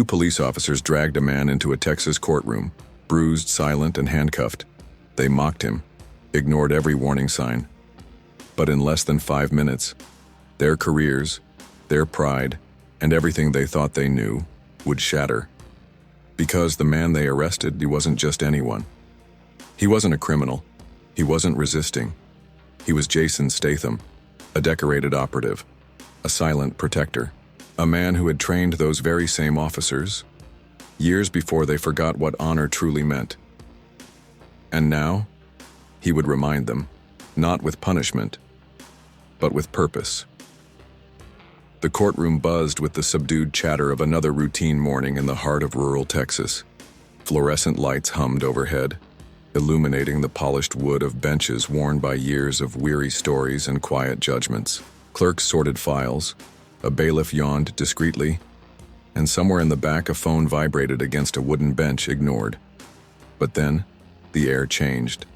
Two police officers dragged a man into a Texas courtroom, bruised, silent, and handcuffed. They mocked him, ignored every warning sign. But in less than 5 minutes, their careers, their pride, and everything they thought they knew would shatter. Because the man they arrested, he wasn't just anyone. He wasn't a criminal. He wasn't resisting. He was Jason Statham, a decorated operative, a silent protector, a man who had trained those very same officers years before they forgot what honor truly meant. And now, he would remind them, not with punishment, but with purpose. The courtroom buzzed with the subdued chatter of another routine morning in the heart of rural Texas. Fluorescent lights hummed overhead, illuminating the polished wood of benches worn by years of weary stories and quiet judgments. Clerks sorted files, a bailiff yawned discreetly, and somewhere in the back a phone vibrated against a wooden bench ignored. But then, the air changed.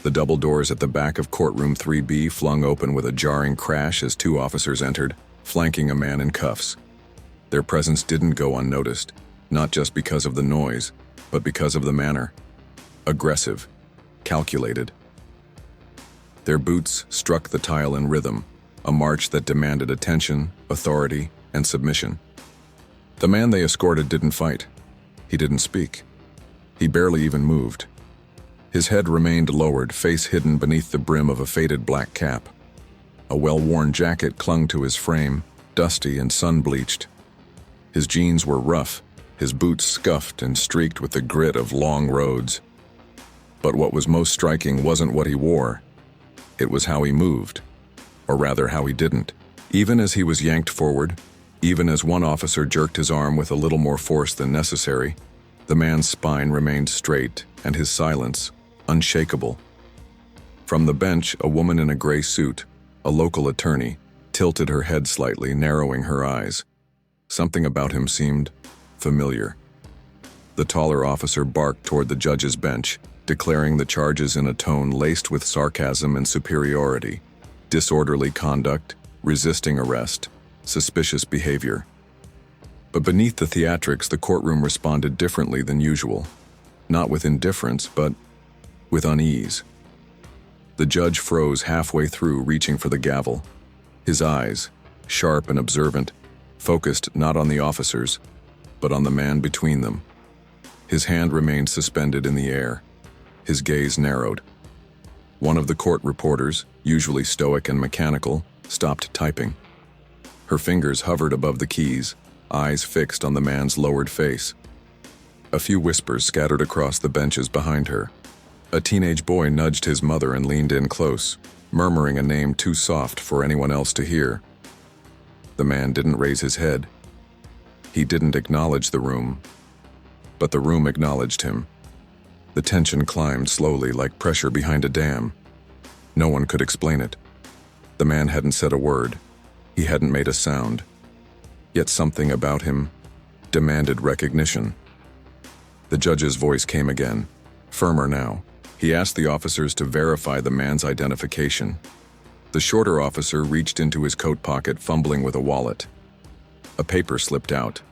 The double doors at the back of courtroom 3B flung open with a jarring crash as two officers entered, flanking a man in cuffs. Their presence didn't go unnoticed, not just because of the noise, but because of the manner. Aggressive, calculated. Their boots struck the tile in rhythm, a march that demanded attention, authority, and submission. The man they escorted didn't fight. He didn't speak. He barely even moved. His head remained lowered, face hidden beneath the brim of a faded black cap. A well-worn jacket clung to his frame, dusty and sun-bleached. His jeans were rough, his boots scuffed and streaked with the grit of long roads. But what was most striking wasn't what he wore. It was how he moved. Or rather, how he didn't. Even as he was yanked forward, even as one officer jerked his arm with a little more force than necessary, the man's spine remained straight and his silence unshakable. From the bench, a woman in a gray suit, a local attorney, tilted her head slightly, narrowing her eyes. Something about him seemed familiar. The taller officer barked toward the judge's bench, declaring the charges in a tone laced with sarcasm and superiority. Disorderly conduct, resisting arrest, suspicious behavior. But beneath the theatrics, the courtroom responded differently than usual. Not with indifference, but with unease. The judge froze halfway through, reaching for the gavel. His eyes, sharp and observant, focused not on the officers, but on the man between them. His hand remained suspended in the air. His gaze narrowed. One of the court reporters, usually stoic and mechanical, stopped typing. Her fingers hovered above the keys, eyes fixed on the man's lowered face. A few whispers scattered across the benches behind her. A teenage boy nudged his mother and leaned in close, murmuring a name too soft for anyone else to hear. The man didn't raise his head. He didn't acknowledge the room, but the room acknowledged him. The tension climbed slowly like pressure behind a dam. No one could explain it. The man hadn't said a word. He hadn't made a sound. Yet something about him demanded recognition. The judge's voice came again, firmer now. He asked the officers to verify the man's identification. The shorter officer reached into his coat pocket, fumbling with a wallet. A paper slipped out.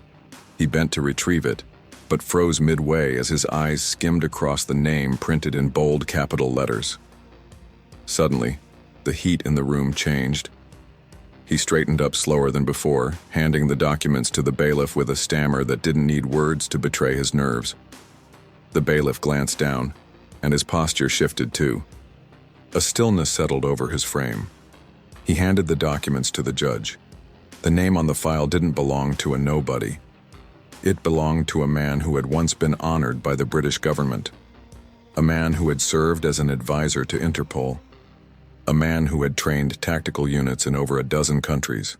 He bent to retrieve it, but froze midway as his eyes skimmed across the name printed in bold capital letters. Suddenly, the heat in the room changed. He straightened up slower than before, handing the documents to the bailiff with a stammer that didn't need words to betray his nerves. The bailiff glanced down, and his posture shifted too. A stillness settled over his frame. He handed the documents to the judge. The name on the file didn't belong to a nobody. It belonged to a man who had once been honored by the British government. A man who had served as an advisor to Interpol. A man who had trained tactical units in over a dozen countries.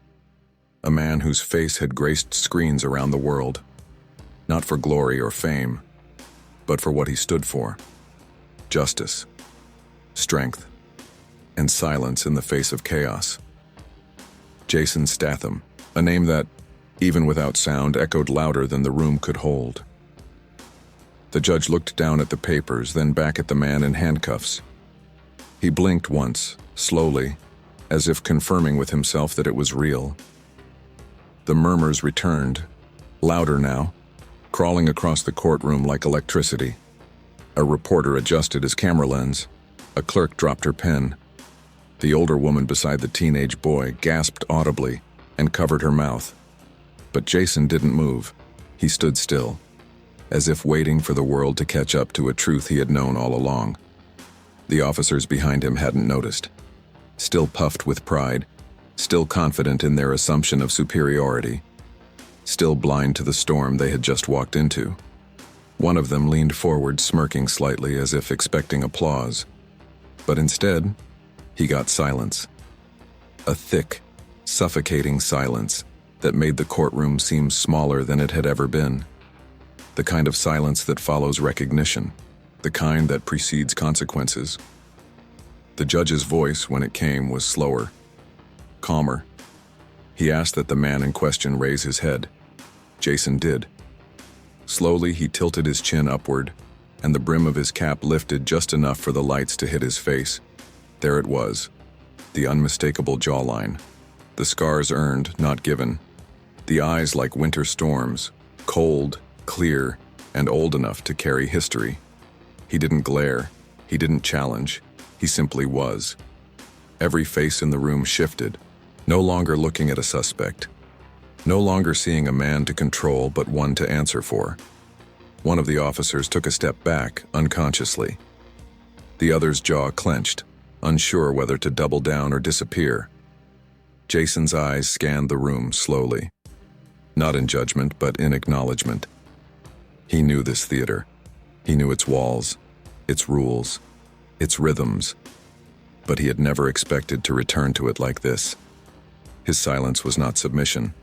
A man whose face had graced screens around the world. Not for glory or fame, but for what he stood for. Justice, strength, and silence in the face of chaos. Jason Statham, a name that, even without sound, echoed louder than the room could hold. The judge looked down at the papers, then back at the man in handcuffs. He blinked once, slowly, as if confirming with himself that it was real. The murmurs returned, louder now, crawling across the courtroom like electricity. A reporter adjusted his camera lens. A clerk dropped her pen. The older woman beside the teenage boy gasped audibly and covered her mouth. But Jason didn't move. He stood still, as if waiting for the world to catch up to a truth he had known all along. The officers behind him hadn't noticed. Still puffed with pride, still confident in their assumption of superiority, still blind to the storm they had just walked into. One of them leaned forward, smirking slightly as if expecting applause. But instead, he got silence. A thick, suffocating silence that made the courtroom seem smaller than it had ever been. The kind of silence that follows recognition, the kind that precedes consequences. The judge's voice, when it came, was slower, calmer. He asked that the man in question raise his head. Jason did. Slowly, he tilted his chin upward, and the brim of his cap lifted just enough for the lights to hit his face. There it was, the unmistakable jawline, the scars earned, not given, the eyes like winter storms, cold, clear, and old enough to carry history. He didn't glare, he didn't challenge, he simply was. Every face in the room shifted, no longer looking at a suspect, no longer seeing a man to control but one to answer for. One of the officers took a step back, unconsciously. The other's jaw clenched, unsure whether to double down or disappear. Jason's eyes scanned the room slowly, not in judgment but in acknowledgement. He knew this theater. He knew its walls, its rules, its rhythms, but he had never expected to return to it like this. His silence was not submission.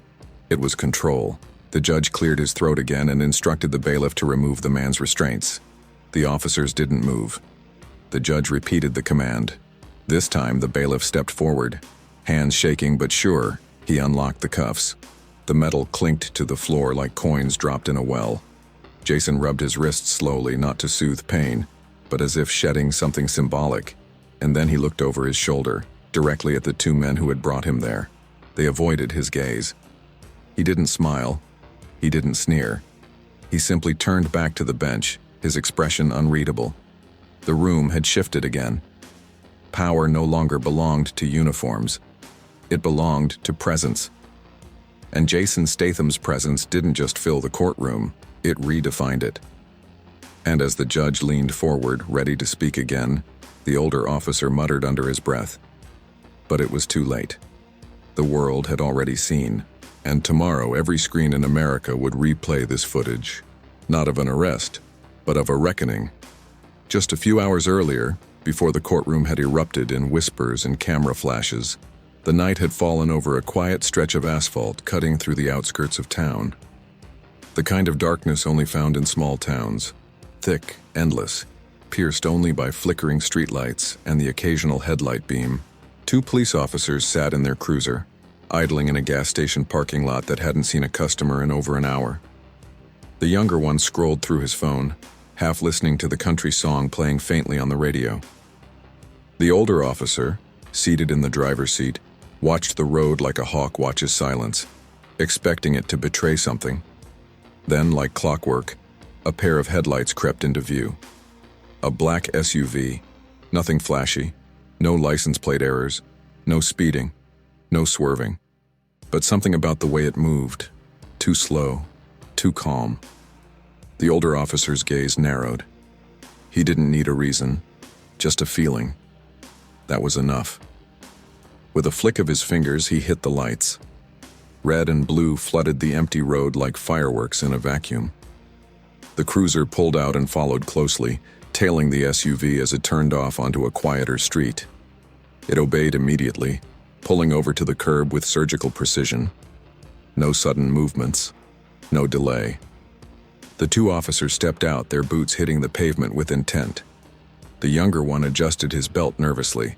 It was control. The judge cleared his throat again and instructed the bailiff to remove the man's restraints. The officers didn't move. The judge repeated the command. This time, the bailiff stepped forward. Hands shaking but sure, he unlocked the cuffs. The metal clinked to the floor like coins dropped in a well. Jason rubbed his wrists slowly, not to soothe pain, but as if shedding something symbolic. And then he looked over his shoulder, directly at the two men who had brought him there. They avoided his gaze. He didn't smile. He didn't sneer. He simply turned back to the bench, his expression unreadable. The room had shifted again. Power no longer belonged to uniforms. It belonged to presence. And Jason Statham's presence didn't just fill the courtroom, it redefined it. And as the judge leaned forward, ready to speak again, the older officer muttered under his breath. But it was too late. The world had already seen, and tomorrow every screen in America would replay this footage, not of an arrest, but of a reckoning. Just a few hours earlier, before the courtroom had erupted in whispers and camera flashes, the night had fallen over a quiet stretch of asphalt cutting through the outskirts of town. The kind of darkness only found in small towns, thick, endless, pierced only by flickering streetlights and the occasional headlight beam. Two police officers sat in their cruiser, idling in a gas station parking lot that hadn't seen a customer in over an hour. The younger one scrolled through his phone, half listening to the country song playing faintly on the radio. The older officer, seated in the driver's seat, watched the road like a hawk watches silence, expecting it to betray something. Then, like clockwork, a pair of headlights crept into view. A black SUV, nothing flashy, no license plate errors, no speeding, no swerving. But something about the way it moved, too slow, too calm. The older officer's gaze narrowed. He didn't need a reason, just a feeling. That was enough. With a flick of his fingers, he hit the lights. Red and blue flooded the empty road like fireworks in a vacuum. The cruiser pulled out and followed closely, tailing the SUV as it turned off onto a quieter street. It obeyed immediately, pulling over to the curb with surgical precision. No sudden movements, no delay. The two officers stepped out, their boots hitting the pavement with intent. The younger one adjusted his belt nervously.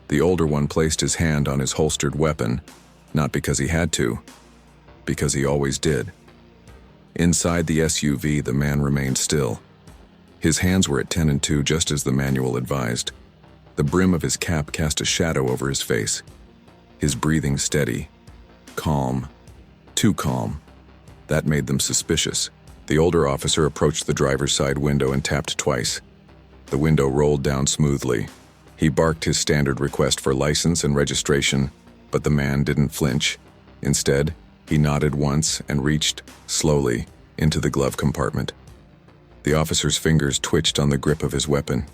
The older one placed his hand on his holstered weapon, not because he had to, because he always did. Inside the SUV, the man remained still. His hands were at 10 and 2, just as the manual advised. The brim of his cap cast a shadow over his face. His breathing steady, calm, too calm. That made them suspicious. The older officer approached the driver's side window and tapped twice. The window rolled down smoothly. He barked his standard request for license and registration, but the man didn't flinch. Instead, he nodded once and reached, slowly, into the glove compartment. The officer's fingers twitched on the grip of his weapon.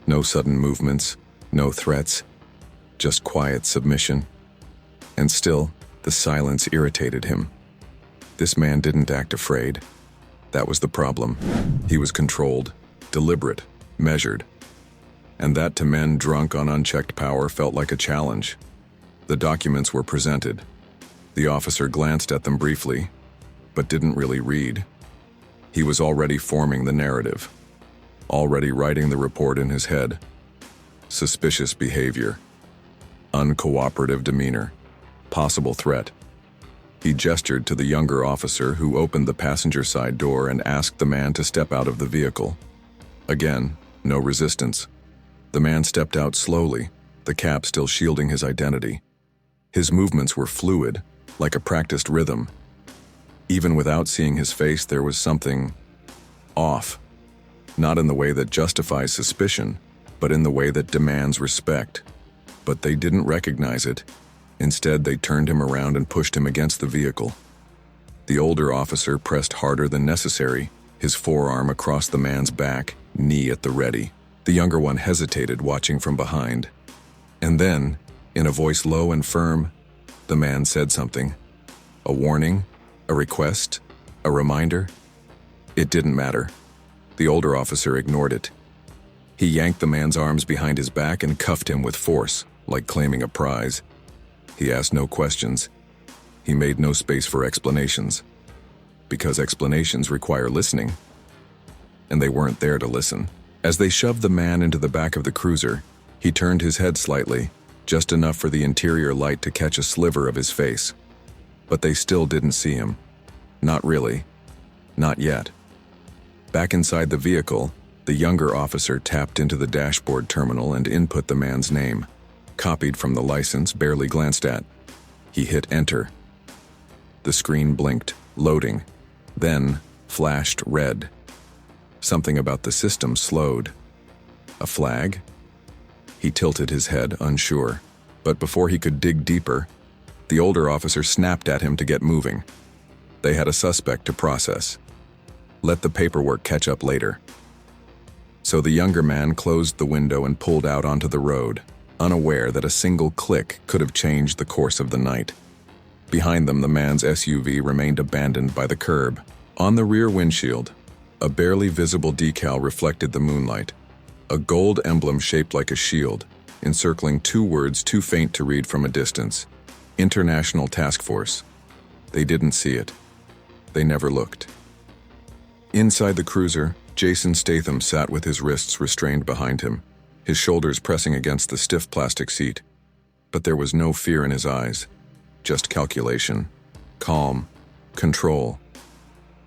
No sudden movements, no threats, just quiet submission. And still, the silence irritated him. This man didn't act afraid. That was the problem. He was controlled, deliberate, measured. And that to men drunk on unchecked power felt like a challenge. The documents were presented. The officer glanced at them briefly, but didn't really read. He was already forming the narrative, already writing the report in his head. Suspicious behavior, uncooperative demeanor, possible threat. He gestured to the younger officer who opened the passenger side door and asked the man to step out of the vehicle. Again, no resistance. The man stepped out slowly, the cap still shielding his identity. His movements were fluid, like a practiced rhythm. Even without seeing his face, there was something off. Not in the way that justifies suspicion, but in the way that demands respect. But they didn't recognize it. Instead, they turned him around and pushed him against the vehicle. The older officer pressed harder than necessary, his forearm across the man's back, knee at the ready. The younger one hesitated, watching from behind. And then, in a voice low and firm, the man said something. A warning? A request? A reminder? It didn't matter. The older officer ignored it. He yanked the man's arms behind his back and cuffed him with force, like claiming a prize. He asked no questions. He made no space for explanations. Because explanations require listening. And they weren't there to listen. As they shoved the man into the back of the cruiser, he turned his head slightly, just enough for the interior light to catch a sliver of his face. But they still didn't see him. Not really. Not yet. Back inside the vehicle, the younger officer tapped into the dashboard terminal and input the man's name, copied from the license, barely glanced at. He hit enter. The screen blinked, loading, then flashed red. Something about the system slowed. A flag? He tilted his head, unsure. But before he could dig deeper, the older officer snapped at him to get moving. They had a suspect to process. Let the paperwork catch up later. So the younger man closed the window and pulled out onto the road, unaware that a single click could have changed the course of the night. Behind them, the man's SUV remained abandoned by the curb. On the rear windshield, a barely visible decal reflected the moonlight. A gold emblem shaped like a shield, encircling two words too faint to read from a distance. International Task Force. They didn't see it. They never looked. Inside the cruiser, Jason Statham sat with his wrists restrained behind him, his shoulders pressing against the stiff plastic seat. But there was no fear in his eyes, just calculation, calm, control.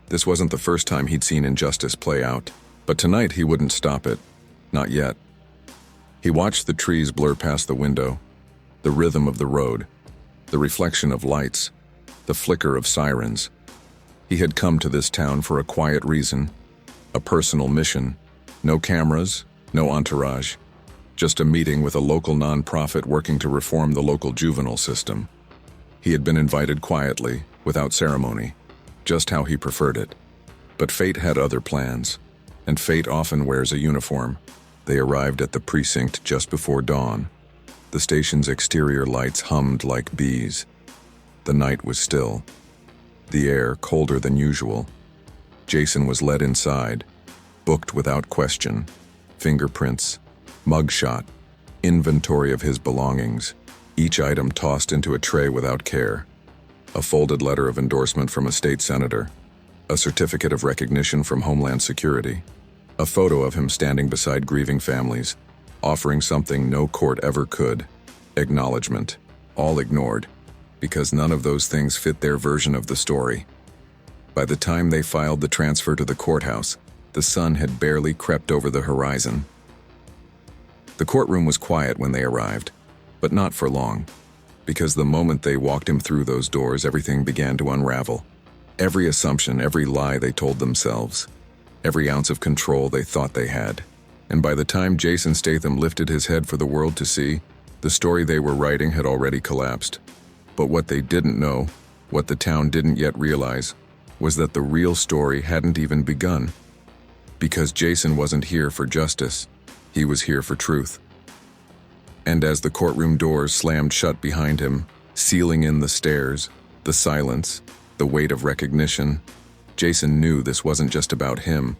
This wasn't the first time he'd seen injustice play out, but tonight he wouldn't stop it. Not yet. He watched the trees blur past the window, the rhythm of the road, the reflection of lights, the flicker of sirens. He had come to this town for a quiet reason, a personal mission. No cameras, no entourage, just a meeting with a local nonprofit working to reform the local juvenile system. He had been invited quietly, without ceremony, just how he preferred it. But fate had other plans, and fate often wears a uniform. They arrived at the precinct just before dawn. The station's exterior lights hummed like bees. The night was still. The air colder than usual. Jason was led inside, booked without question. Fingerprints, mugshot, inventory of his belongings, each item tossed into a tray without care. A folded letter of endorsement from a state senator, a certificate of recognition from Homeland Security, a photo of him standing beside grieving families, offering something no court ever could, acknowledgement, all ignored, because none of those things fit their version of the story. By the time they filed the transfer to the courthouse, the sun had barely crept over the horizon. The courtroom was quiet when they arrived, but not for long, because the moment they walked him through those doors, everything began to unravel. Every assumption, every lie they told themselves, every ounce of control they thought they had. And by the time Jason Statham lifted his head for the world to see, the story they were writing had already collapsed. But what they didn't know, what the town didn't yet realize, was that the real story hadn't even begun. Because Jason wasn't here for justice, he was here for truth. And as the courtroom doors slammed shut behind him, sealing in the stares, the silence, the weight of recognition, Jason knew this wasn't just about him.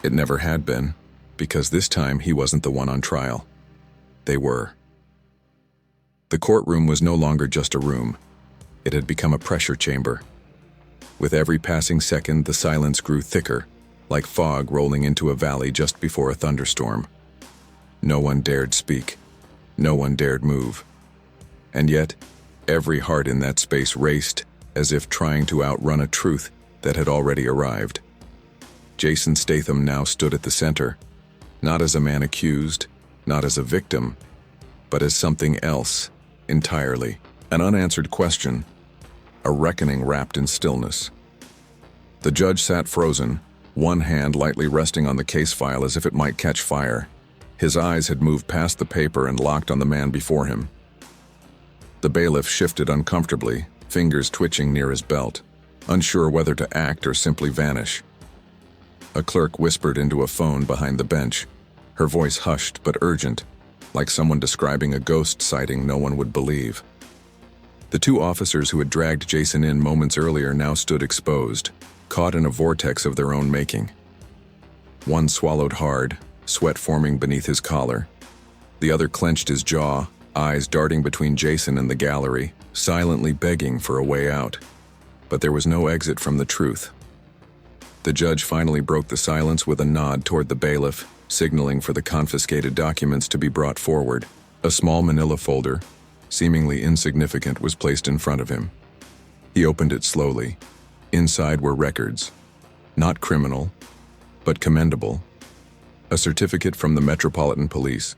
It never had been, because this time he wasn't the one on trial. They were. The courtroom was no longer just a room. It had become a pressure chamber. With every passing second, the silence grew thicker, like fog rolling into a valley just before a thunderstorm. No one dared speak. No one dared move. And yet, every heart in that space raced, as if trying to outrun a truth that had already arrived. Jason Statham now stood at the center, not as a man accused, not as a victim, but as something else entirely. An unanswered question, a reckoning wrapped in stillness. The judge sat frozen, one hand lightly resting on the case file as if it might catch fire. His eyes had moved past the paper and locked on the man before him. The bailiff shifted uncomfortably, fingers twitching near his belt, unsure whether to act or simply vanish. A clerk whispered into a phone behind the bench, her voice hushed but urgent, like someone describing a ghost sighting no one would believe. The two officers who had dragged Jason in moments earlier now stood exposed, caught in a vortex of their own making. One swallowed hard, sweat forming beneath his collar. The other clenched his jaw, eyes darting between Jason and the gallery, silently begging for a way out. But there was no exit from the truth. The judge finally broke the silence with a nod toward the bailiff, signaling for the confiscated documents to be brought forward. A small manila folder, seemingly insignificant, was placed in front of him. He opened it slowly. Inside were records, not criminal, but commendable. A certificate from the Metropolitan Police,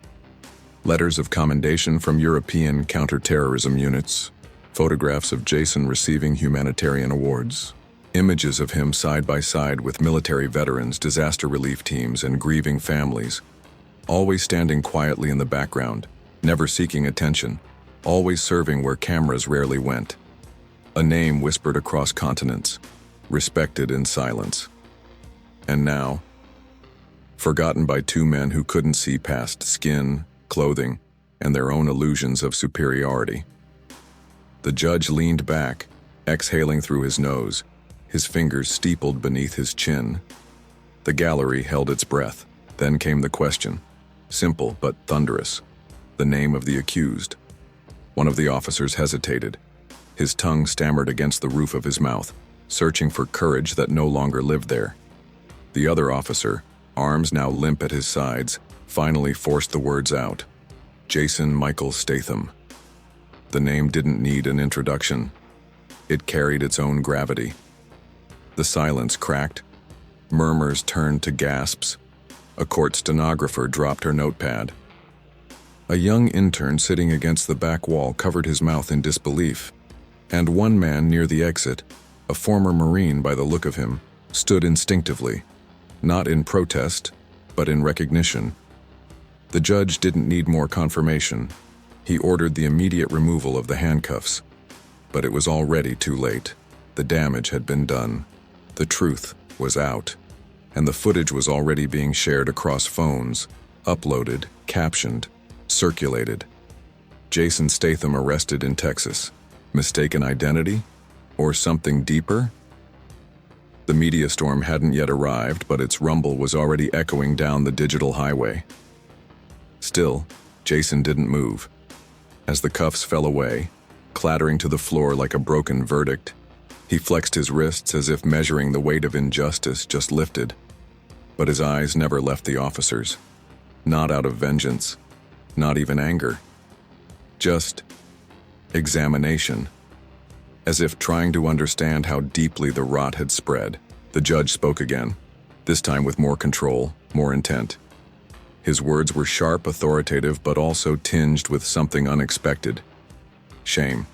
letters of commendation from European counter-terrorism units, photographs of Jason receiving humanitarian awards, images of him side by side with military veterans, disaster relief teams, and grieving families, always standing quietly in the background, never seeking attention, always serving where cameras rarely went. A name whispered across continents, respected in silence. And now, forgotten by two men who couldn't see past skin, clothing, and their own illusions of superiority. The judge leaned back, exhaling through his nose, his fingers steepled beneath his chin. The gallery held its breath. Then came the question, simple but thunderous, the name of the accused. One of the officers hesitated. His tongue stammered against the roof of his mouth, searching for courage that no longer lived there. The other officer, arms now limp at his sides, finally forced the words out. Jason Michael Statham. The name didn't need an introduction. It carried its own gravity. The silence cracked. Murmurs turned to gasps. A court stenographer dropped her notepad. A young intern sitting against the back wall covered his mouth in disbelief. And one man near the exit, a former Marine by the look of him, stood instinctively, not in protest, but in recognition. The judge didn't need more confirmation. He ordered the immediate removal of the handcuffs. But it was already too late. The damage had been done. The truth was out. And the footage was already being shared across phones, uploaded, captioned, circulated. Jason Statham arrested in Texas. Mistaken identity? Or something deeper? The media storm hadn't yet arrived, but its rumble was already echoing down the digital highway. Still, Jason didn't move. As the cuffs fell away, clattering to the floor like a broken verdict, he flexed his wrists as if measuring the weight of injustice just lifted. But his eyes never left the officers. Not out of vengeance, not even anger. Just examination. As if trying to understand how deeply the rot had spread, the judge spoke again, this time with more control, more intent. His words were sharp, authoritative, but also tinged with something unexpected. Shame.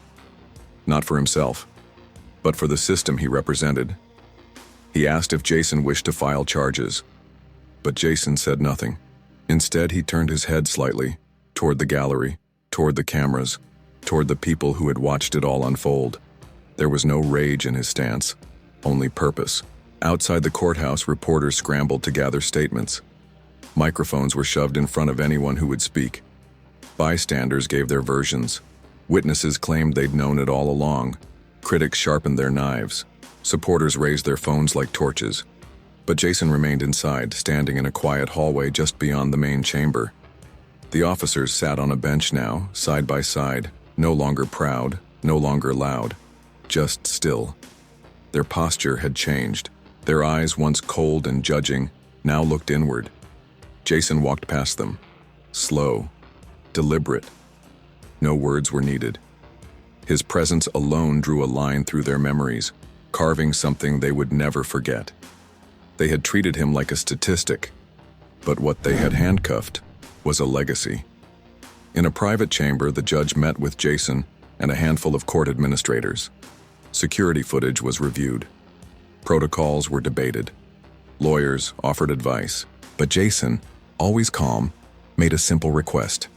Not for himself, but for the system he represented. He asked if Jason wished to file charges, but Jason said nothing. Instead, he turned his head slightly, toward the gallery, toward the cameras, toward the people who had watched it all unfold. There was no rage in his stance, only purpose. Outside the courthouse, reporters scrambled to gather statements. Microphones were shoved in front of anyone who would speak. Bystanders gave their versions. Witnesses claimed they'd known it all along. Critics sharpened their knives. Supporters raised their phones like torches. But Jason remained inside, standing in a quiet hallway just beyond the main chamber. The officers sat on a bench now, side by side, no longer proud, no longer loud, just still. Their posture had changed. Their eyes, once cold and judging, now looked inward. Jason walked past them, slow, deliberate. No words were needed. His presence alone drew a line through their memories, carving something they would never forget. They had treated him like a statistic, but what they had handcuffed was a legacy. In a private chamber, the judge met with Jason and a handful of court administrators. Security footage was reviewed. Protocols were debated. Lawyers offered advice. But Jason, always calm, made a simple request.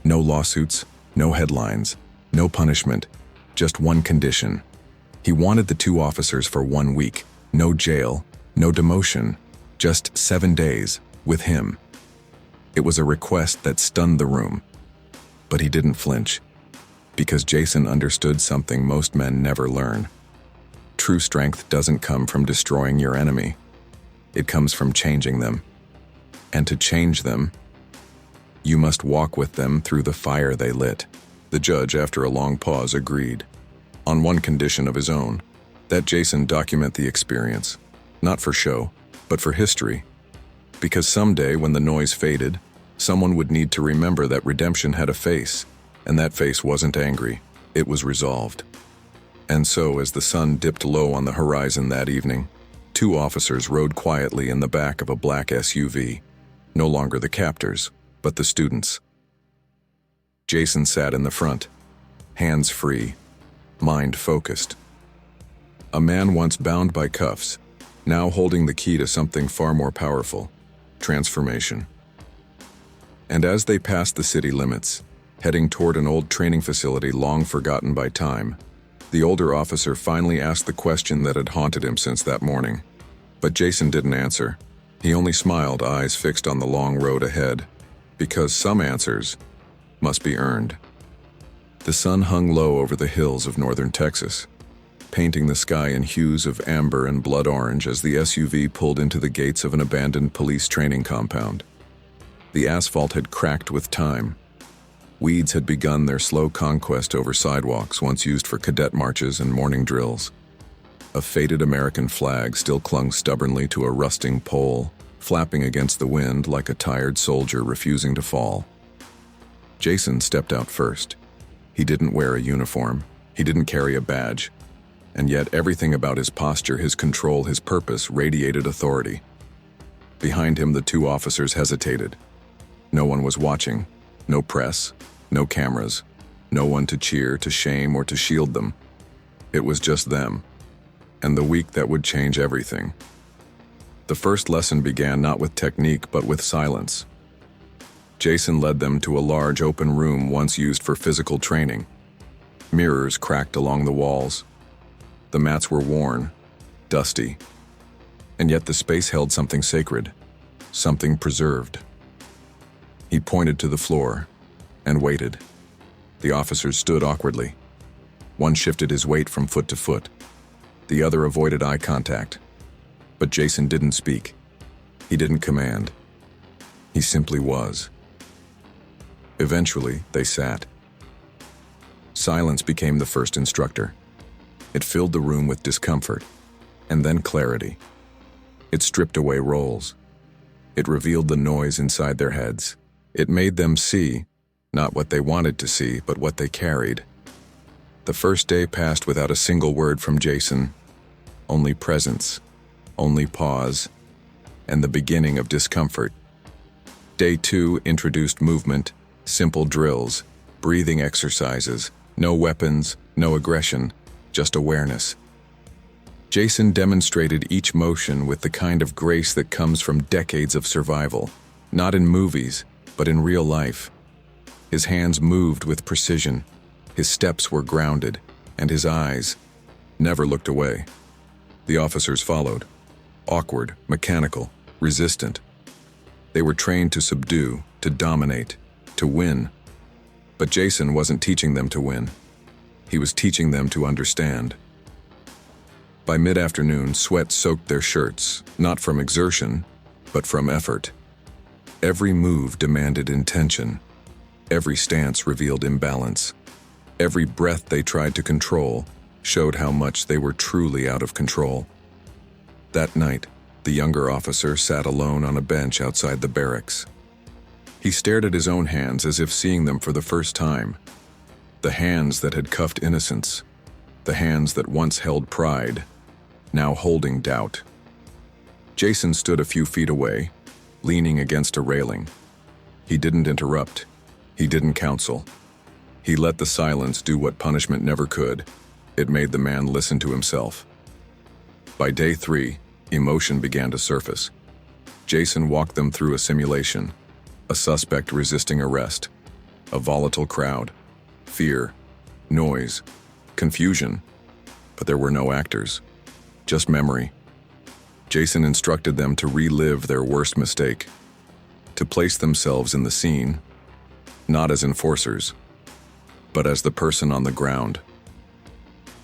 No lawsuits, no headlines, no punishment, just one condition. He wanted the two officers for 1 week, no jail, no demotion, just 7 days with him. It was a request that stunned the room. But he didn't flinch, because Jason understood something most men never learn. True strength doesn't come from destroying your enemy. It comes from changing them. And to change them, you must walk with them through the fire they lit. The judge, after a long pause, agreed, on one condition of his own, that Jason document the experience, not for show, but for history. Because someday, when the noise faded, someone would need to remember that redemption had a face, and that face wasn't angry, it was resolved. And so, as the sun dipped low on the horizon that evening, 2 officers rode quietly in the back of a black SUV, no longer the captors, but the students. Jason sat in the front, hands free, mind focused. A man once bound by cuffs, now holding the key to something far more powerful, transformation. And as they passed the city limits, heading toward an old training facility long forgotten by time, the older officer finally asked the question that had haunted him since that morning. But Jason didn't answer. He only smiled, eyes fixed on the long road ahead, because some answers must be earned. The sun hung low over the hills of northern Texas, painting the sky in hues of amber and blood orange as the SUV pulled into the gates of an abandoned police training compound. The asphalt had cracked with time. Weeds had begun their slow conquest over sidewalks once used for cadet marches and morning drills. A faded American flag still clung stubbornly to a rusting pole, flapping against the wind like a tired soldier refusing to fall. Jason stepped out first. He didn't wear a uniform. He didn't carry a badge. And yet everything about his posture, his control, his purpose radiated authority. Behind him, the 2 officers hesitated. No one was watching. No press, no cameras, no one to cheer, to shame, or to shield them. It was just them, and the week that would change everything. The first lesson began not with technique, but with silence. Jason led them to a large open room once used for physical training. Mirrors cracked along the walls. The mats were worn, dusty, and yet the space held something sacred, something preserved. He pointed to the floor and waited. The officers stood awkwardly. One shifted his weight from foot to foot. The other avoided eye contact. But Jason didn't speak. He didn't command. He simply was. Eventually, they sat. Silence became the first instructor. It filled the room with discomfort, and then clarity. It stripped away roles. It revealed the noise inside their heads. It made them see, not what they wanted to see, but what they carried. The first day passed without a single word from Jason. Only presence, only pause, and the beginning of discomfort. Day 2 introduced movement, simple drills, breathing exercises, no weapons, no aggression, just awareness. Jason demonstrated each motion with the kind of grace that comes from decades of survival, not in movies, but in real life. His hands moved with precision, his steps were grounded, and his eyes never looked away. The officers followed, awkward, mechanical, resistant. They were trained to subdue, to dominate, to win. But Jason wasn't teaching them to win. He was teaching them to understand. By mid-afternoon, sweat soaked their shirts, not from exertion, but from effort. Every move demanded intention. Every stance revealed imbalance. Every breath they tried to control showed how much they were truly out of control. That night, the younger officer sat alone on a bench outside the barracks. He stared at his own hands as if seeing them for the first time. The hands that had cuffed innocence. The hands that once held pride, now holding doubt. Jason stood a few feet away, leaning against a railing. He didn't interrupt. He didn't counsel. He let the silence do what punishment never could. It made the man listen to himself. By day 3, emotion began to surface. Jason walked them through a simulation, a suspect resisting arrest, a volatile crowd, fear, noise, confusion, but there were no actors, just memory. Jason instructed them to relive their worst mistake, to place themselves in the scene, not as enforcers, but as the person on the ground.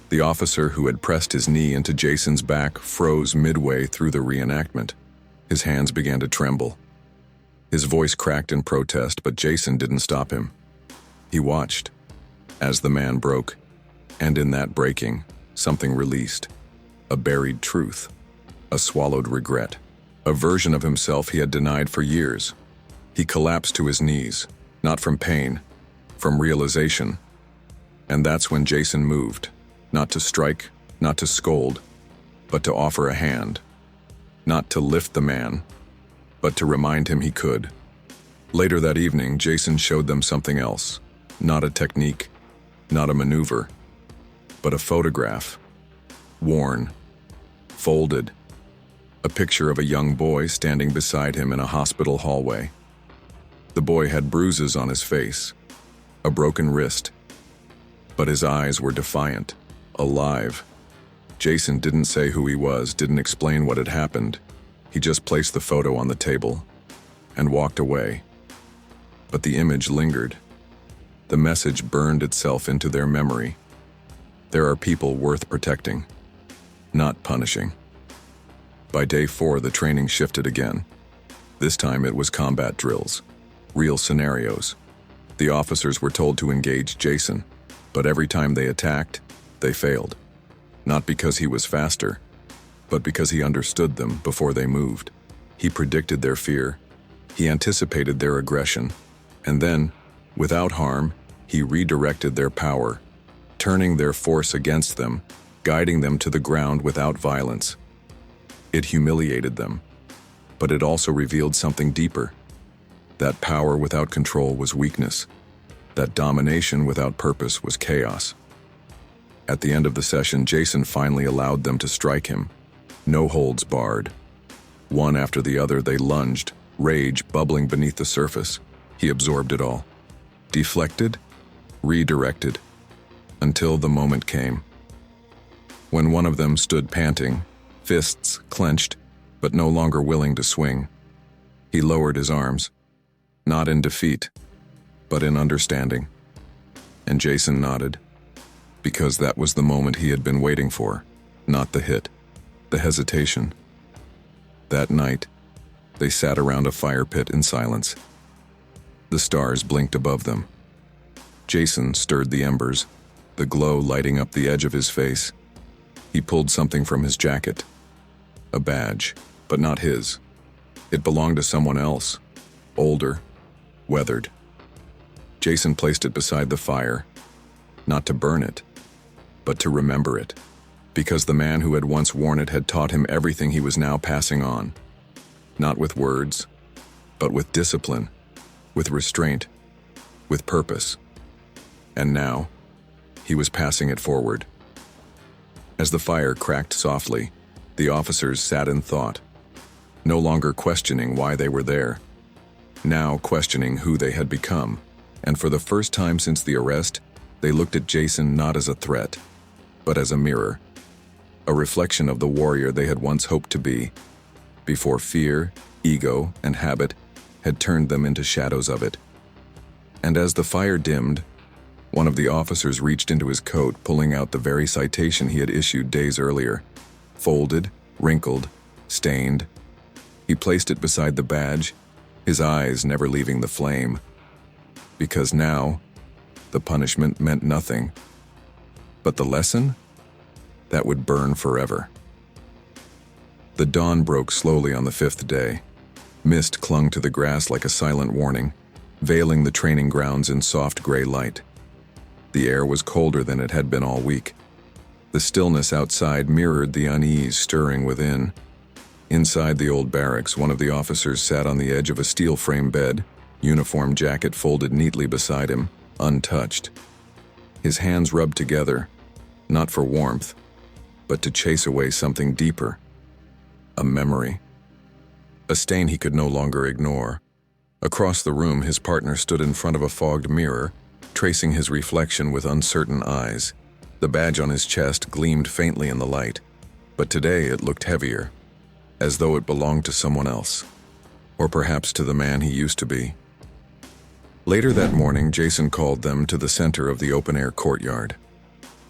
The officer who had pressed his knee into Jason's back froze midway through the reenactment. His hands began to tremble. His voice cracked in protest, but Jason didn't stop him. He watched as the man broke, and in that breaking, something released. A buried truth, a swallowed regret, a version of himself he had denied for years. He collapsed to his knees, not from pain, from realization. And that's when Jason moved, not to strike, not to scold, but to offer a hand. Not to lift the man, but to remind him he could. Later that evening, Jason showed them something else. Not a technique, not a maneuver, but a photograph. Worn, folded. A picture of a young boy standing beside him in a hospital hallway. The boy had bruises on his face, a broken wrist, but his eyes were defiant, alive. Jason didn't say who he was, didn't explain what had happened. He just placed the photo on the table and walked away. But the image lingered. The message burned itself into their memory. There are people worth protecting, not punishing. By day 4, the training shifted again. This time it was combat drills, real scenarios. The officers were told to engage Jason, but every time they attacked, they failed. Not because he was faster, but because he understood them before they moved. He predicted their fear. He anticipated their aggression. And then, without harm, he redirected their power, turning their force against them, guiding them to the ground without violence. It humiliated them, but it also revealed something deeper. That power without control was weakness. That domination without purpose was chaos. At the end of the session, Jason finally allowed them to strike him. No holds barred. One after the other, they lunged, rage bubbling beneath the surface. He absorbed it all. Deflected, redirected, until the moment came. When one of them stood panting, fists clenched, but no longer willing to swing. He lowered his arms, not in defeat, but in understanding. And Jason nodded, because that was the moment he had been waiting for, not the hit, the hesitation. That night, they sat around a fire pit in silence. The stars blinked above them. Jason stirred the embers, the glow lighting up the edge of his face. He pulled something from his jacket. A badge, but not his. It belonged to someone else, older, weathered. Jason placed it beside the fire, not to burn it, but to remember it, because the man who had once worn it had taught him everything he was now passing on. Not with words, but with discipline, with restraint, with purpose. And now, he was passing it forward. As the fire cracked softly, the officers sat in thought, no longer questioning why they were there, now questioning who they had become. And for the first time since the arrest, they looked at Jason not as a threat, but as a mirror, a reflection of the warrior they had once hoped to be, before fear, ego, and habit had turned them into shadows of it. And as the fire dimmed, one of the officers reached into his coat, pulling out the very citation he had issued days earlier, folded, wrinkled, stained. He placed it beside the badge, his eyes never leaving the flame. Because now, the punishment meant nothing. But the lesson? That would burn forever. The dawn broke slowly on the 5th day. Mist clung to the grass like a silent warning, veiling the training grounds in soft gray light. The air was colder than it had been all week. The stillness outside mirrored the unease stirring within. Inside the old barracks, one of the officers sat on the edge of a steel-frame bed, uniform jacket folded neatly beside him, untouched. His hands rubbed together, not for warmth, but to chase away something deeper. A memory. A stain he could no longer ignore. Across the room, his partner stood in front of a fogged mirror, tracing his reflection with uncertain eyes. The badge on his chest gleamed faintly in the light, but today it looked heavier, as though it belonged to someone else, or perhaps to the man he used to be. Later that morning, Jason called them to the center of the open-air courtyard.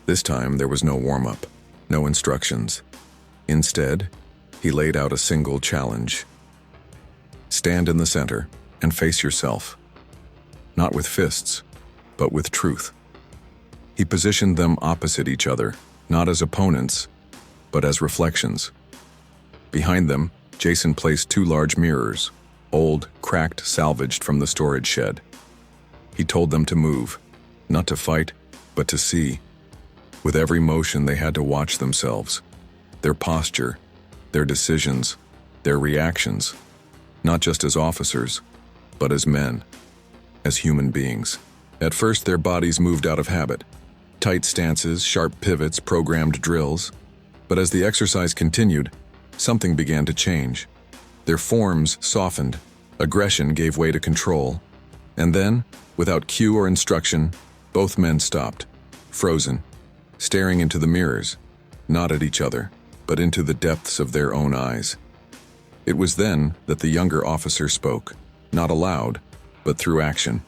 This time, there was no warm-up, no instructions. Instead, he laid out a single challenge. Stand in the center and face yourself. Not with fists, but with truth. He positioned them opposite each other, not as opponents, but as reflections. Behind them, Jason placed 2 large mirrors, old, cracked, salvaged from the storage shed. He told them to move, not to fight, but to see. With every motion, they had to watch themselves, their posture, their decisions, their reactions, not just as officers, but as men, as human beings. At first, their bodies moved out of habit, tight stances, sharp pivots, programmed drills. But as the exercise continued, something began to change. Their forms softened, aggression gave way to control. And then, without cue or instruction, both men stopped, frozen, staring into the mirrors, not at each other, but into the depths of their own eyes. It was then that the younger officer spoke, not aloud, but through action.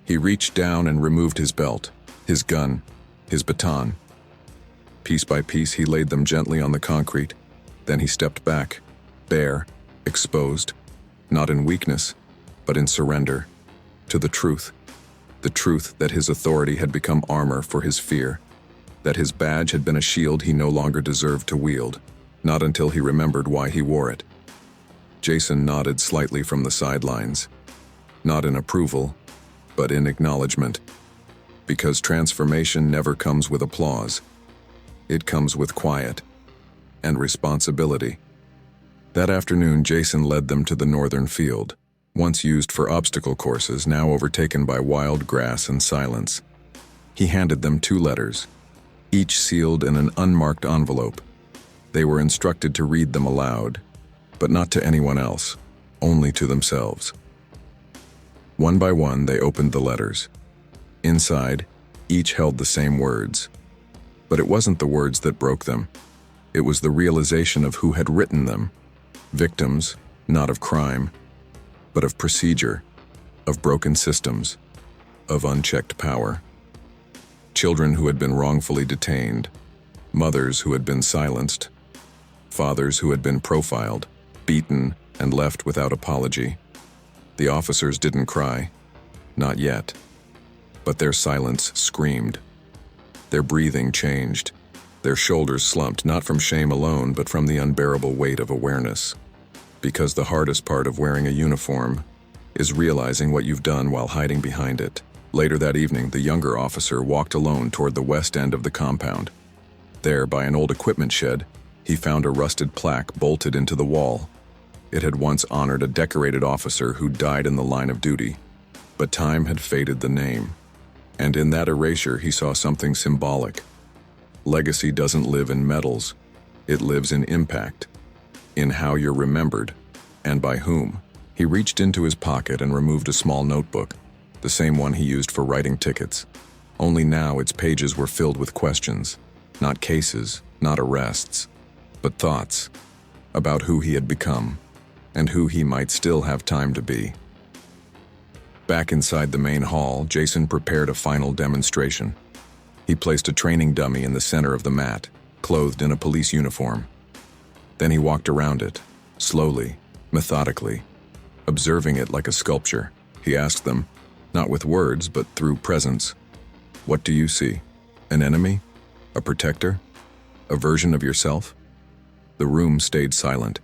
He reached down and removed his belt, his gun, his baton. Piece by piece, he laid them gently on the concrete. Then he stepped back, bare, exposed, not in weakness, but in surrender, to the truth that his authority had become armor for his fear, that his badge had been a shield he no longer deserved to wield, not until he remembered why he wore it. Jason nodded slightly from the sidelines, not in approval, but in acknowledgement, because transformation never comes with applause. It comes with quiet and responsibility. That afternoon, Jason led them to the northern field, once used for obstacle courses, now overtaken by wild grass and silence. He handed them 2 letters, each sealed in an unmarked envelope. They were instructed to read them aloud, but not to anyone else, only to themselves. One by one, they opened the letters. Inside, each held the same words. But it wasn't the words that broke them. It was the realization of who had written them. Victims, not of crime, but of procedure, of broken systems, of unchecked power. Children who had been wrongfully detained, mothers who had been silenced, fathers who had been profiled, beaten, and left without apology. The officers didn't cry, not yet, but their silence screamed. Their breathing changed. Their shoulders slumped, not from shame alone, but from the unbearable weight of awareness. Because the hardest part of wearing a uniform is realizing what you've done while hiding behind it. Later that evening, the younger officer walked alone toward the west end of the compound. There, by an old equipment shed, he found a rusted plaque bolted into the wall. It had once honored a decorated officer who died in the line of duty, but time had faded the name. And in that erasure, he saw something symbolic. Legacy doesn't live in medals. It lives in impact, in how you're remembered, and by whom. He reached into his pocket and removed a small notebook, the same one he used for writing tickets. Only now its pages were filled with questions, not cases, not arrests, but thoughts about who he had become and who he might still have time to be. Back inside the main hall, Jason prepared a final demonstration. He placed a training dummy in the center of the mat, clothed in a police uniform. Then he walked around it, slowly, methodically, observing it like a sculpture. He asked them, not with words, but through presence, "What do you see? An enemy? A protector? A version of yourself?" The room stayed silent,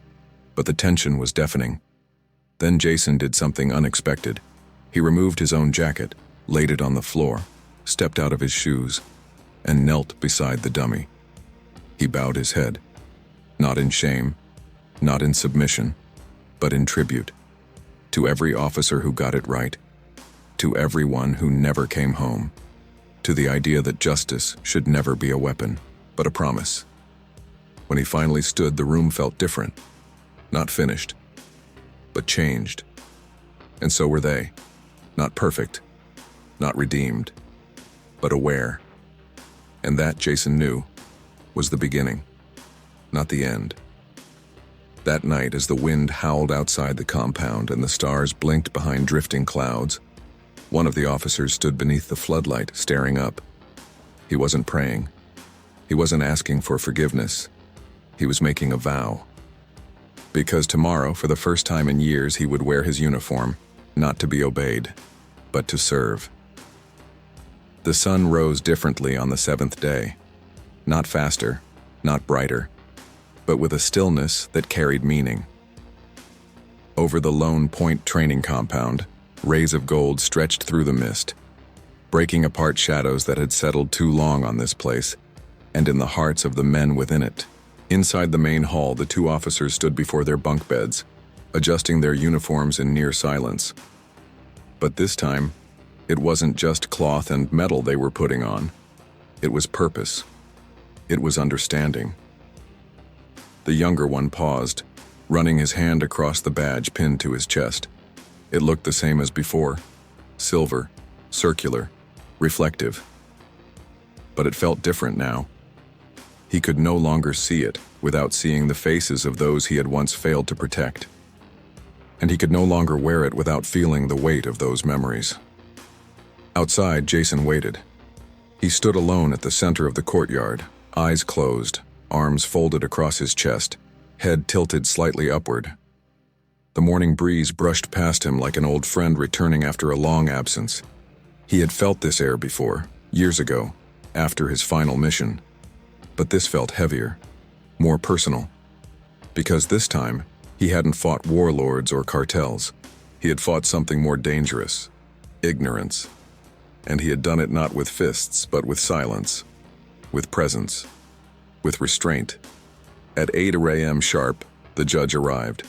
but the tension was deafening. Then Jason did something unexpected. He removed his own jacket, laid it on the floor, stepped out of his shoes, and knelt beside the dummy. He bowed his head, not in shame, not in submission, but in tribute, to every officer who got it right, to everyone who never came home, to the idea that justice should never be a weapon, but a promise. When he finally stood, the room felt different, not finished, but changed. And so were they, not perfect, not redeemed, but aware. And that, Jason knew, was the beginning, not the end. That night, as the wind howled outside the compound and the stars blinked behind drifting clouds, one of the officers stood beneath the floodlight, staring up. He wasn't praying. He wasn't asking for forgiveness. He was making a vow. Because tomorrow, for the first time in years, he would wear his uniform, not to be obeyed, but to serve. The sun rose differently on the seventh day. Not faster, not brighter, but with a stillness that carried meaning. Over the Lone Point training compound, rays of gold stretched through the mist, breaking apart shadows that had settled too long on this place, and in the hearts of the men within it. Inside the main hall, the two officers stood before their bunk beds, adjusting their uniforms in near silence. But this time, it wasn't just cloth and metal they were putting on. It was purpose. It was understanding. The younger one paused, running his hand across the badge pinned to his chest. It looked the same as before, silver, circular, reflective. But it felt different now. He could no longer see it without seeing the faces of those he had once failed to protect. And he could no longer wear it without feeling the weight of those memories. Outside, Jason waited. He stood alone at the center of the courtyard, eyes closed, arms folded across his chest, head tilted slightly upward. The morning breeze brushed past him like an old friend returning after a long absence. He had felt this air before, years ago, after his final mission. But this felt heavier, more personal. Because this time, he hadn't fought warlords or cartels. He had fought something more dangerous, ignorance. And he had done it not with fists, but with silence, with presence, with restraint. At 8 a.m. sharp, the judge arrived.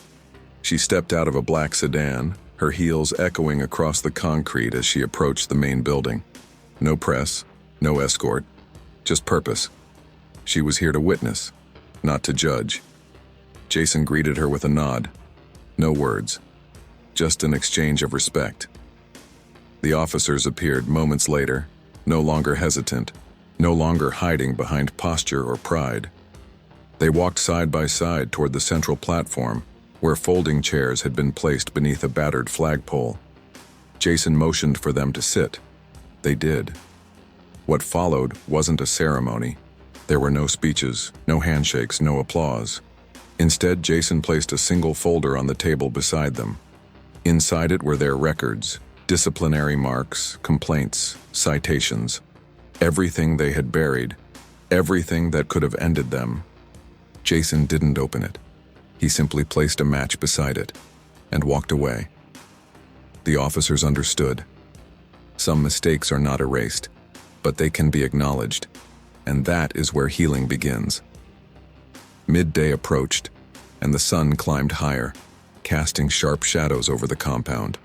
She stepped out of a black sedan, her heels echoing across the concrete as she approached the main building. No press, no escort, just purpose. She was here to witness, not to judge. Jason greeted her with a nod. No words, just an exchange of respect. The officers appeared moments later, no longer hesitant, no longer hiding behind posture or pride. They walked side by side toward the central platform, where folding chairs had been placed beneath a battered flagpole. Jason motioned for them to sit. They did. What followed wasn't a ceremony. There were no speeches, no handshakes, no applause. Instead, Jason placed a single folder on the table beside them. Inside it were their records, disciplinary marks, complaints, citations. Everything they had buried, everything that could have ended them. Jason didn't open it. He simply placed a match beside it and walked away. The officers understood. Some mistakes are not erased, but they can be acknowledged, and that is where healing begins. Midday approached, and the sun climbed higher, casting sharp shadows over the compound.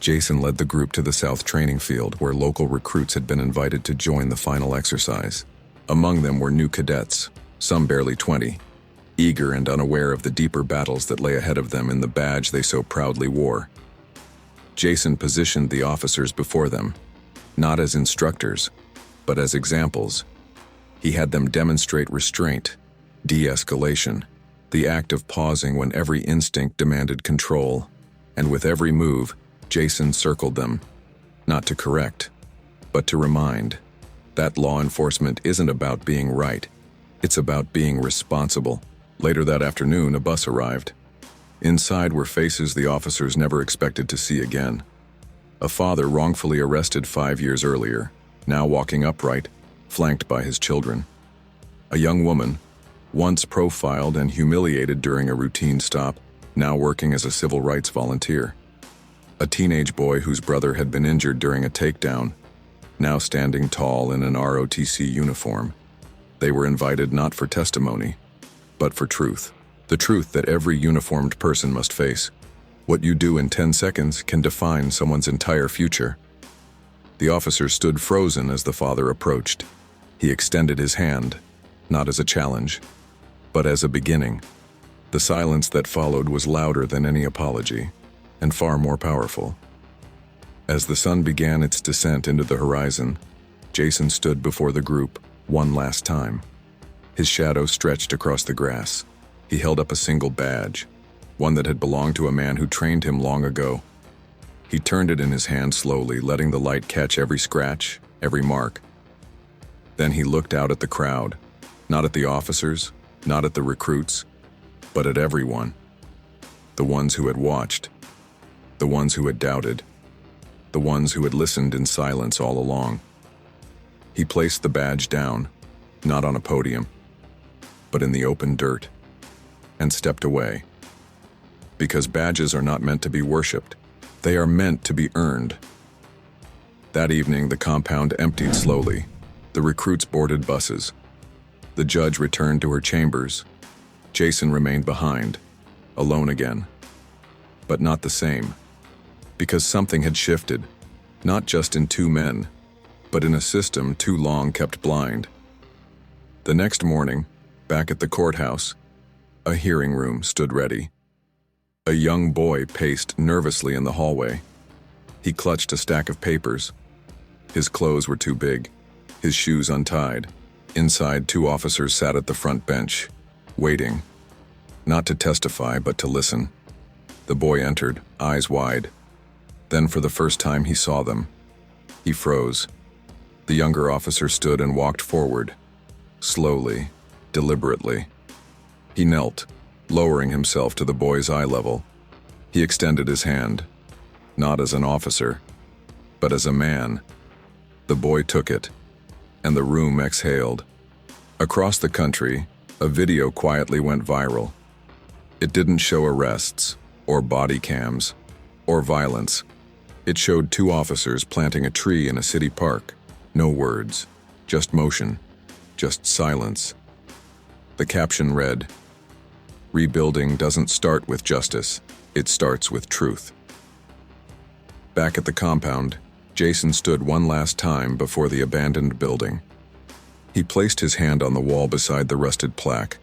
Jason led the group to the south training field, where local recruits had been invited to join the final exercise. Among them were new cadets, some barely 20, eager and unaware of the deeper battles that lay ahead of them in the badge they so proudly wore. Jason positioned the officers before them, not as instructors, but as examples. He had them demonstrate restraint, de-escalation, the act of pausing when every instinct demanded control, and with every move, Jason circled them, not to correct, but to remind that law enforcement isn't about being right, it's about being responsible. Later that afternoon, a bus arrived. Inside were faces the officers never expected to see again. A father wrongfully arrested 5 years earlier, now walking upright, flanked by his children. A young woman, once profiled and humiliated during a routine stop, now working as a civil rights volunteer. A teenage boy whose brother had been injured during a takedown, now standing tall in an ROTC uniform. They were invited not for testimony, but for truth. The truth that every uniformed person must face. What you do in 10 seconds can define someone's entire future. The officer stood frozen as the father approached. He extended his hand, not as a challenge, but as a beginning. The silence that followed was louder than any apology, and far more powerful. As the sun began its descent into the horizon, Jason stood before the group one last time. His shadow stretched across the grass. He held up a single badge, one that had belonged to a man who trained him long ago. He turned it in his hand slowly, letting the light catch every scratch, every mark. Then he looked out at the crowd, not at the officers, not at the recruits, but at everyone. The ones who had watched, the ones who had doubted, the ones who had listened in silence all along. He placed the badge down, not on a podium, but in the open dirt, and stepped away. Because badges are not meant to be worshipped, they are meant to be earned. That evening, the compound emptied slowly. The recruits boarded buses. The judge returned to her chambers. Jason remained behind, alone again. But not the same. Because something had shifted, not just in two men, but in a system too long kept blind. The next morning, back at the courthouse, a hearing room stood ready. A young boy paced nervously in the hallway. He clutched a stack of papers. His clothes were too big, his shoes untied. Inside, 2 officers sat at the front bench, waiting, not to testify, but to listen. The boy entered, eyes wide. Then for the first time he saw them. He froze. The younger officer stood and walked forward, slowly, deliberately. He knelt, lowering himself to the boy's eye level. He extended his hand, not as an officer, but as a man. The boy took it, and the room exhaled. Across the country, a video quietly went viral. It didn't show arrests, or body cams, or violence. It showed 2 officers planting a tree in a city park. No words, just motion, just silence. The caption read, "Rebuilding doesn't start with justice, it starts with truth." Back at the compound, Jason stood one last time before the abandoned building. He placed his hand on the wall beside the rusted plaque,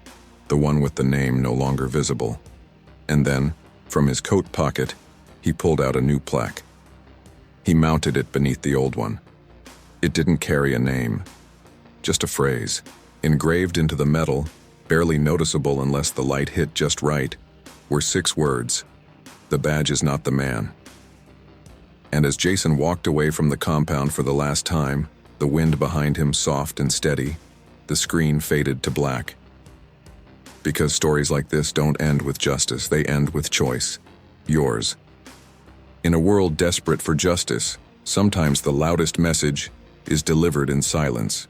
the one with the name no longer visible. And then, from his coat pocket, he pulled out a new plaque. He mounted it beneath the old one. It didn't carry a name, just a phrase, engraved into the metal, barely noticeable unless the light hit just right, were 6 words: "The badge is not the man." And as Jason walked away from the compound for the last time, the wind behind him soft and steady, the screen faded to black. Because stories like this don't end with justice, they end with choice. Yours. In a world desperate for justice, sometimes the loudest message is delivered in silence.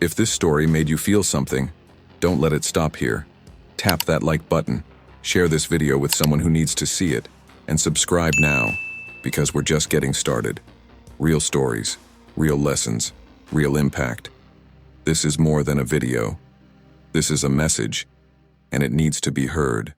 If this story made you feel something, don't let it stop here. Tap that like button, share this video with someone who needs to see it, and subscribe now, because we're just getting started. Real stories, real lessons, real impact. This is more than a video. This is a message, and it needs to be heard.